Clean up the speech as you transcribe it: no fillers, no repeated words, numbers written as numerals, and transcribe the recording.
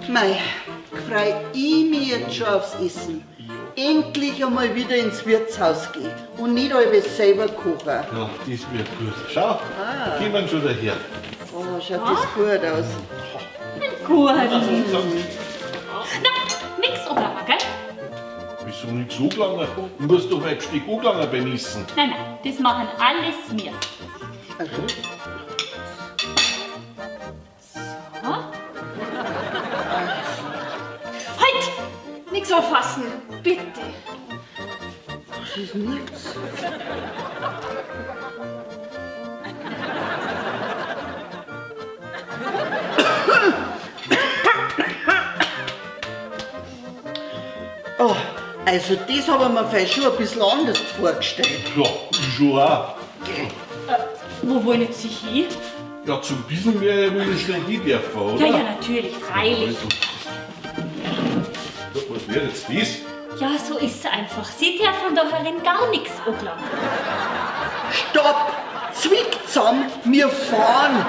Mei, freu ich mich jetzt schon aufs Essen. Endlich einmal wieder ins Wirtshaus gehen und nicht alles selber kochen. Ja, das wird gut. Schau, kommen schon daher. Oh, schaut das gut aus. Gut. Sag, Na, nix oberlaufen, gell? wieso nicht so lange? Du musst doch ein Stück angelangen beim Essen. Nein, das machen alles wir. Also, So. Halt! Nix auffassen, bitte. das ist nichts. Oh, also das habe ich mir vielleicht schon ein bisschen anders vorgestellt. Ja, ich schon auch. Wo wollen Sie hin? Ja, zum bisschen mehr will ich nicht hin dürfen, oder? Ja, natürlich, freilich. Also, was wäre jetzt das? Ja, so ist es einfach. Sie dürfen da herin gar nichts angelangen. Stopp! Zwick zusammen, wir fahren!